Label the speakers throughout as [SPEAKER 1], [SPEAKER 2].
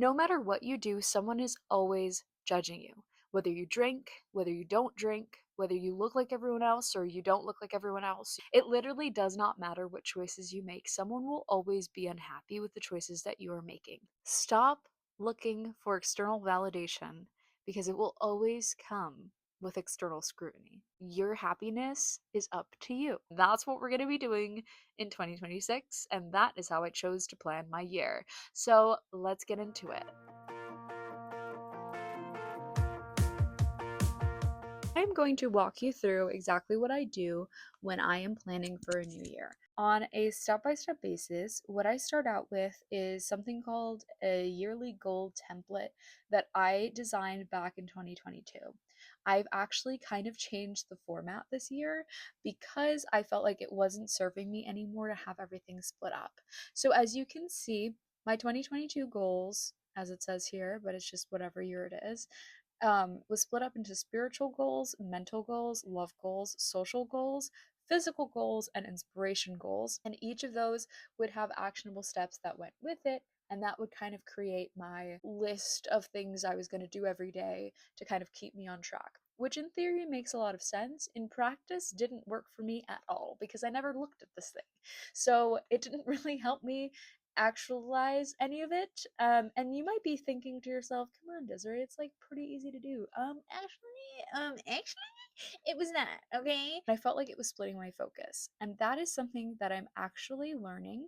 [SPEAKER 1] No matter what you do, someone is always judging you. Whether you drink, whether you don't drink, whether you look like everyone else or you don't look like everyone else. It literally does not matter what choices you make. Someone will always be unhappy with the choices that you are making. Stop looking for external validation because it will always come with external scrutiny. Your happiness is up to you. That's what we're going to be doing in 2026, and that is how I chose to plan my year. So let's get into it. I'm going to walk you through exactly what I do when I am planning for a new year. On a step by step basis, what I start out with is something called a yearly goal template that I designed back in 2022. I've actually kind of changed the format this year because I felt like it wasn't serving me anymore to have everything split up. So, as you can see, my 2022 goals, as it says here, but it's just whatever year it is, was split up into spiritual goals, mental goals, love goals, social goals, physical goals, and inspiration goals. And each of those would have actionable steps that went with it. And that would kind of create my list of things I was going to do every day to kind of keep me on track. Which in theory makes a lot of sense. In practice, didn't work for me at all because I never looked at this thing. So it didn't really help me actualize any of it. And you might be thinking to yourself, come on, Desiree, it's like pretty easy to do. Actually, it was not, okay? I felt like it was splitting my focus. And that is something that I'm actually learning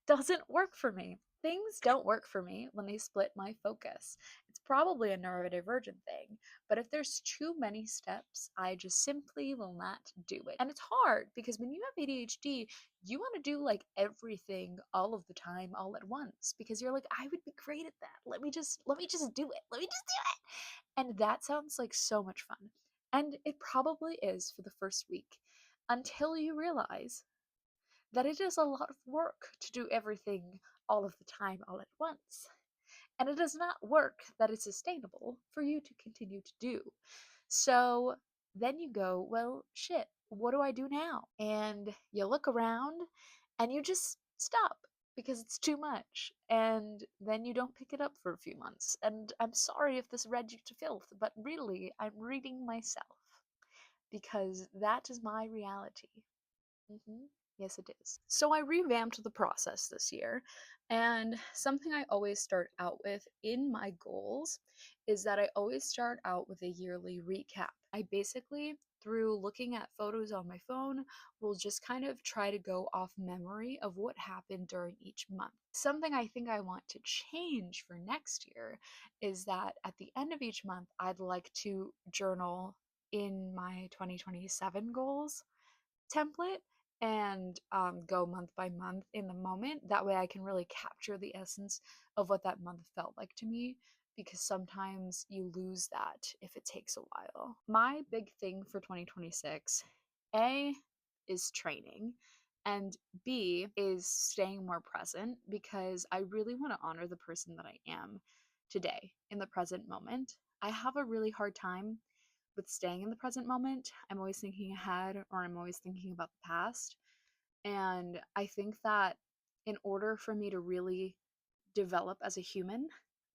[SPEAKER 1] doesn't work for me. Things don't work for me when they split my focus. It's probably a neurodivergent thing, but if there's too many steps, I just simply will not do it. And it's hard because when you have ADHD, you want to do like everything all of the time all at once because you're like, I would be great at that. Let me just do it. Let me just do it. And that sounds like so much fun. And it probably is for the first week until you realize that it is a lot of work to do everything all of the time all at once. And it is not work that is sustainable for you to continue to do. So then you go, well, shit, what do I do now? And you look around and you just stop because it's too much. And then you don't pick it up for a few months. And I'm sorry if this read you to filth, but really, I'm reading myself because that is my reality. Mhm. Yes, it is. So I revamped the process this year, and something I always start out with in my goals is that I always start out with a yearly recap. I basically, through looking at photos on my phone, will just kind of try to go off memory of what happened during each month. Something I think I want to change for next year is that at the end of each month, I'd like to journal in my 2027 goals template and go month by month in the moment. That way I can really capture the essence of what that month felt like to me because sometimes you lose that if it takes a while. My big thing for 2026, A, is training, and B, is staying more present because I really want to honor the person that I am today in the present moment. I have a really hard time with staying in the present moment. I'm always thinking ahead or I'm always thinking about the past. And I think that in order for me to really develop as a human,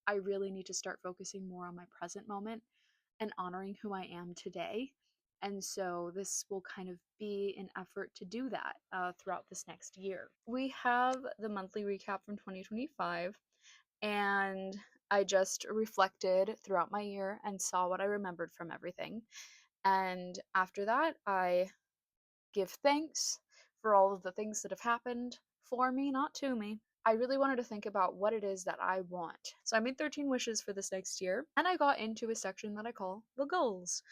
[SPEAKER 1] I really need to start focusing more on my present moment and honoring who I am today. And so this will kind of be an effort to do that throughout this next year. We have the monthly recap from 2025, and I just reflected throughout my year and saw what I remembered from everything. And after that, I give thanks for all of the things that have happened for me, not to me. I really wanted to think about what it is that I want. So I made 13 wishes for this next year, and I got into a section that I call the goals.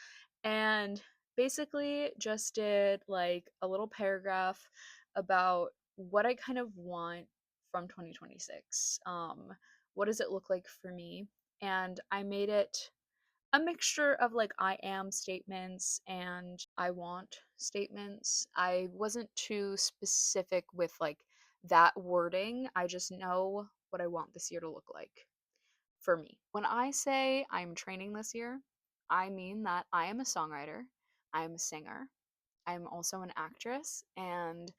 [SPEAKER 1] And basically just did like a little paragraph about what I kind of want from 2026. What does it look like for me? And I made it a mixture of like I am statements and I want statements. I wasn't too specific with like that wording. I just know what I want this year to look like for me. When I say I'm training this year, I mean that I am a songwriter, I'm a singer, I'm also an actress, and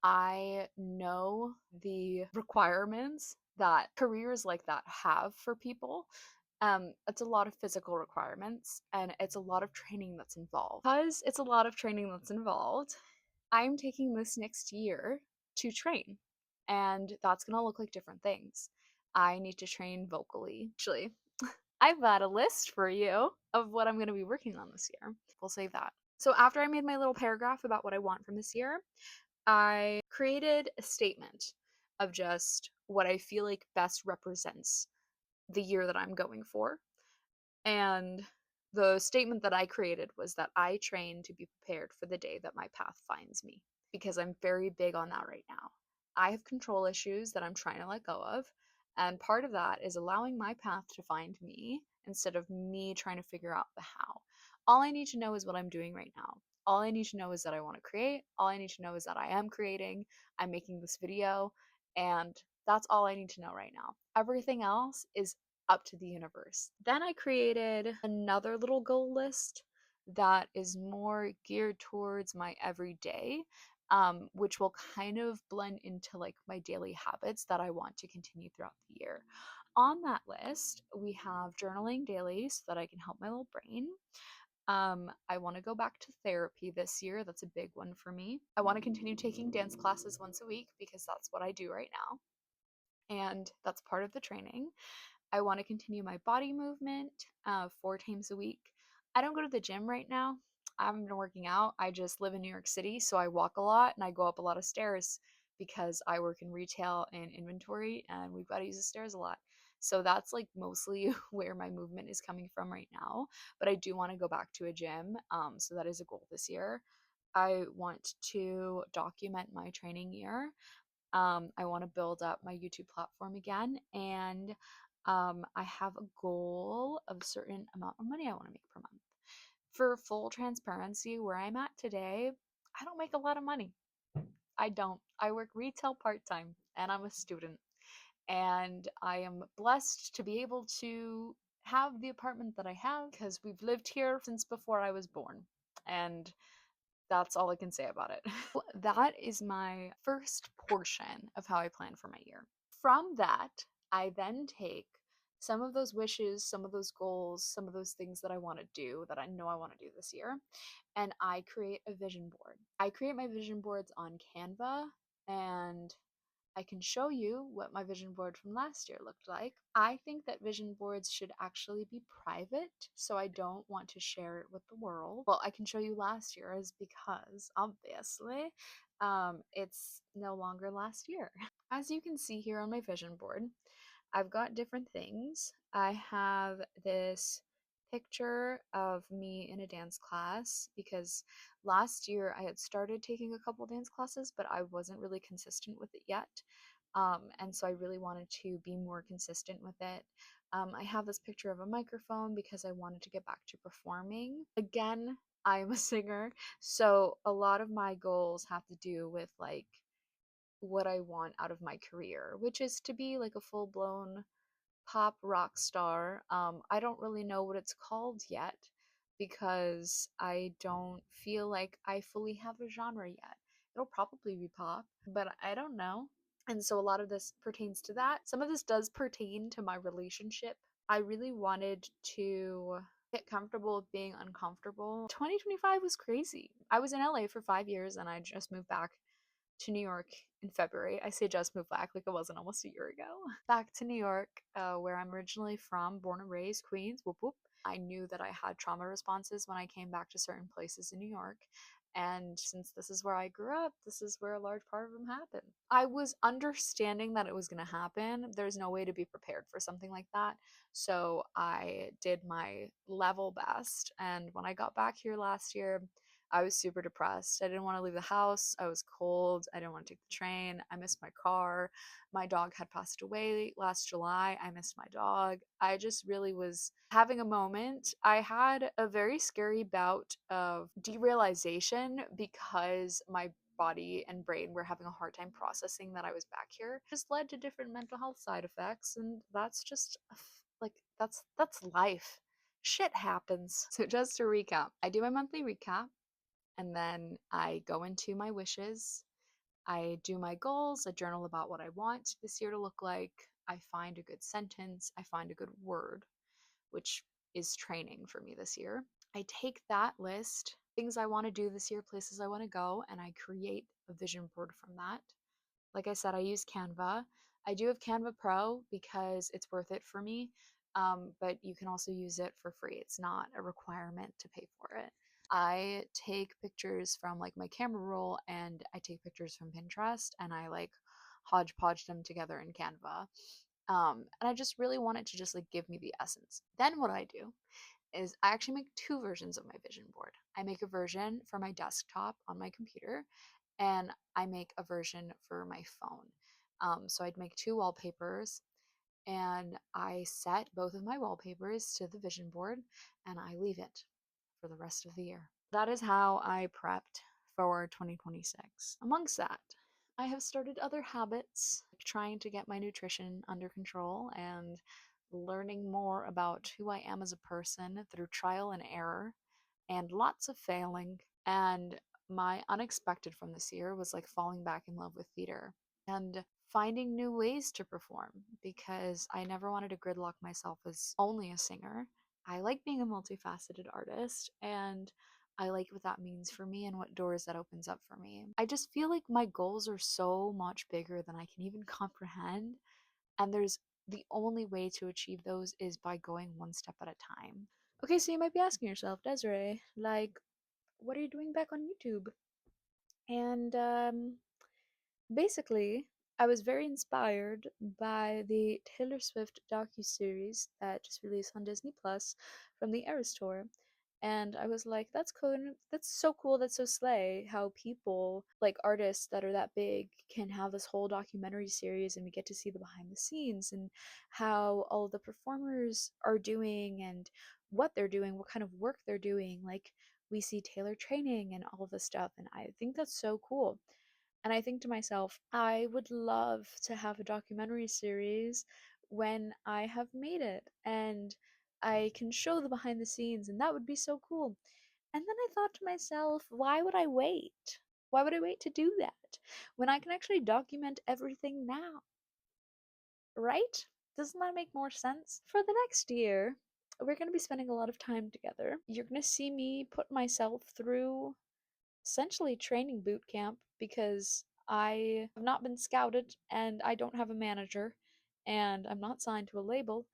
[SPEAKER 1] I know the requirements that careers like that have for people. It's a lot of physical requirements and it's a lot of training that's involved. Because it's a lot of training that's involved, I'm taking this next year to train, and that's gonna look like different things. I need to train vocally. Actually, I've got a list for you of what I'm gonna be working on this year. We'll save that. So after I made my little paragraph about what I want from this year, I created a statement of just what I feel like best represents the year that I'm going for. And the statement that I created was that I train to be prepared for the day that my path finds me, because I'm very big on that right now. I have control issues that I'm trying to let go of, and part of that is allowing my path to find me instead of me trying to figure out the how. All I need to know is what I'm doing right now. All I need to know is that I want to create. All I need to know is that I am creating. I'm making this video, and that's all I need to know right now. Everything else is up to the universe. Then I created another little goal list that is more geared towards my everyday, which will kind of blend into like my daily habits that I want to continue throughout the year. On that list, we have journaling daily so that I can help my little brain. I want to go back to therapy this year. That's a big one for me. I want to continue taking dance classes once a week because that's what I do right now. And that's part of the training. I want to continue my body movement 4 times a week. I don't go to the gym right now. I haven't been working out. I just live in New York City, so I walk a lot and I go up a lot of stairs because I work in retail and inventory and we've got to use the stairs a lot. So that's like mostly where my movement is coming from right now. But I do want to go back to a gym. So that is a goal this year. I want to document my training year. I want to build up my YouTube platform again, and I have a goal of a certain amount of money I want to make per month. For full transparency, where I'm at today, I don't make a lot of money. I don't. I work retail part time, and I'm a student, and I am blessed to be able to have the apartment that I have because we've lived here since before I was born, and that's all I can say about it. That is my first portion of how I plan for my year. From that, I then take some of those wishes, some of those goals, some of those things that I want to do that I know I want to do this year, and I create a vision board. I create my vision boards on Canva, and I can show you what my vision board from last year looked like. I think that vision boards should actually be private, so I don't want to share it with the world. Well, I can show you last year's because obviously it's no longer last year. As you can see here on my vision board, I've got different things. I have this picture of me in a dance class because last year I had started taking a couple dance classes, but I wasn't really consistent with it yet. And so I really wanted to be more consistent with it. I have this picture of a microphone because I wanted to get back to performing. Again, I'm a singer, so a lot of my goals have to do with like what I want out of my career, which is to be like a full blown pop rock star. I don't really know what it's called yet because I don't feel like I fully have a genre yet. It'll probably be pop, but I don't know. And so a lot of this pertains to that. Some of this does pertain to my relationship. I really wanted to get comfortable with being uncomfortable. 2025 was crazy. I was in LA for 5 years and I just moved back to New York in February. I say just moved back like it wasn't almost a year ago. Back to New York, where I'm originally from, born and raised, Queens, whoop whoop. I knew that I had trauma responses when I came back to certain places in New York. And since this is where I grew up, this is where a large part of them happened. I was understanding that it was going to happen. There's no way to be prepared for something like that. So I did my level best. And when I got back here last year, I was super depressed. I didn't want to leave the house. I was cold. I didn't want to take the train. I missed my car. My dog had passed away last July. I missed my dog. I just really was having a moment. I had a very scary bout of derealization because my body and brain were having a hard time processing that I was back here. It just led to different mental health side effects, and that's just like that's life. Shit happens. So just to recap, I do my monthly recap and then I go into my wishes. I do my goals, I journal about what I want this year to look like. I find a good sentence, I find a good word, which is training for me this year. I take that list, things I want to do this year, places I want to go, and I create a vision board from that. Like I said, I use Canva. I do have Canva Pro because it's worth it for me, but you can also use it for free. It's not a requirement to pay for it. I take pictures from like my camera roll, and I take pictures from Pinterest, and I like hodgepodge them together in Canva. And I just really want it to just like give me the essence. Then what I do is I actually make two versions of my vision board. I make a version for my desktop on my computer, and I make a version for my phone. So I'd make two wallpapers, and I set both of my wallpapers to the vision board, and I leave it for the rest of the year. That is how I prepped for 2026. Amongst that, I have started other habits, like trying to get my nutrition under control and learning more about who I am as a person through trial and error and lots of failing. And my unexpected from this year was like falling back in love with theater and finding new ways to perform because I never wanted to gridlock myself as only a singer. I like being a multifaceted artist, and I like what that means for me and what doors that opens up for me. I just feel like my goals are so much bigger than I can even comprehend, and there's the only way to achieve those is by going one step at a time. Okay, so you might be asking yourself, Desiree, like, what are you doing back on YouTube? And basically, I was very inspired by the Taylor Swift docu-series that just released on Disney Plus from the Eras Tour. And I was like, that's cool. That's so cool. That's so slay how people, like artists that are that big, can have this whole documentary series and we get to see the behind the scenes and how all the performers are doing and what they're doing, what kind of work they're doing. Like, we see Taylor training and all of this stuff. And I think that's so cool. And I think to myself, I would love to have a documentary series when I have made it and I can show the behind the scenes, and that would be so cool. And then I thought to myself, why would I wait? Why would I wait to do that when I can actually document everything now? Right? Doesn't that make more sense? For the next year, we're going to be spending a lot of time together. You're going to see me put myself through essentially training boot camp because I have not been scouted and I don't have a manager and I'm not signed to a label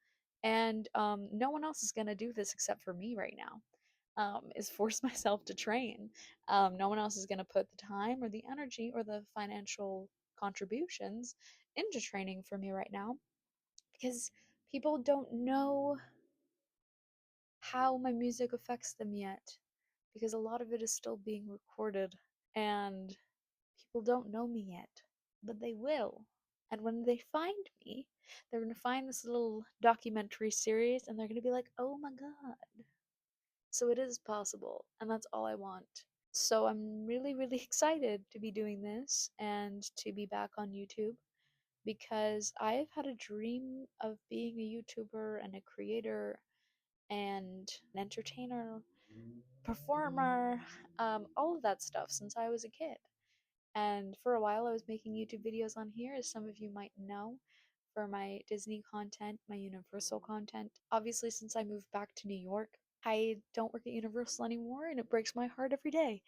[SPEAKER 1] and no one else is gonna do this except for me right now. Is force myself to train. No one else is gonna put the time or the energy or the financial contributions into training for me right now because people don't know how my music affects them yet because a lot of it is still being recorded and people don't know me yet, but they will. And when they find me, they're going to find this little documentary series and they're going to be like, oh my god. So it is possible, and that's all I want. So I'm really, really excited to be doing this and to be back on YouTube because I've had a dream of being a YouTuber and a creator and an entertainer, performer, all of that stuff since I was a kid. And for a while, I was making YouTube videos on here, as some of you might know, for my Disney content, my Universal content. Obviously, since I moved back to New York, I don't work at Universal anymore, and it breaks my heart every day.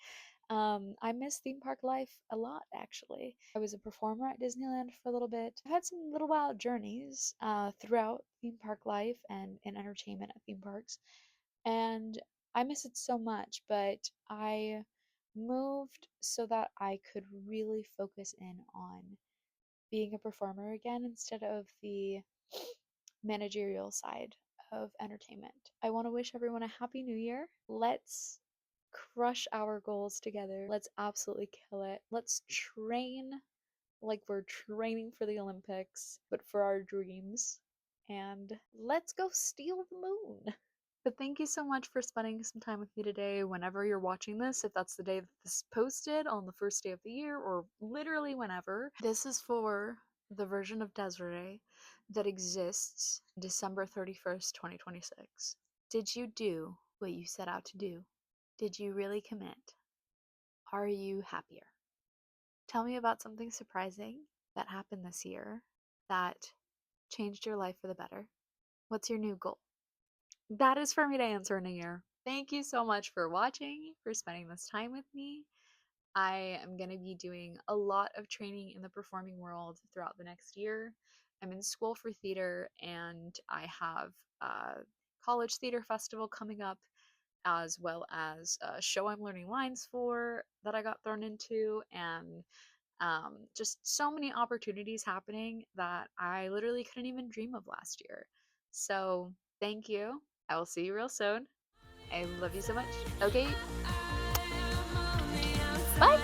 [SPEAKER 1] I miss theme park life a lot, actually. I was a performer at Disneyland for a little bit. I've had some little wild journeys throughout theme park life and in entertainment at theme parks, and I miss it so much, but I moved so that I could really focus in on being a performer again instead of the managerial side of entertainment. I want to wish everyone a happy new year. Let's crush our goals together. Let's absolutely kill it. Let's train like we're training for the Olympics, but for our dreams. And let's go steal the moon. But thank you so much for spending some time with me today whenever you're watching this, if that's the day that this is posted on the first day of the year or literally whenever. This is for the version of Desiree that exists December 31st, 2026. Did you do what you set out to do? Did you really commit? Are you happier? Tell me about something surprising that happened this year that changed your life for the better? What's your new goal? That is for me to answer in a year. Thank you so much for watching, for spending this time with me. I am going to be doing a lot of training in the performing world throughout the next year. I'm in school for theater, and I have a college theater festival coming up, as well as a show I'm learning lines for that I got thrown into, and just so many opportunities happening that I literally couldn't even dream of last year. So, thank you. I will see you real soon. I love you so much. Okay, bye.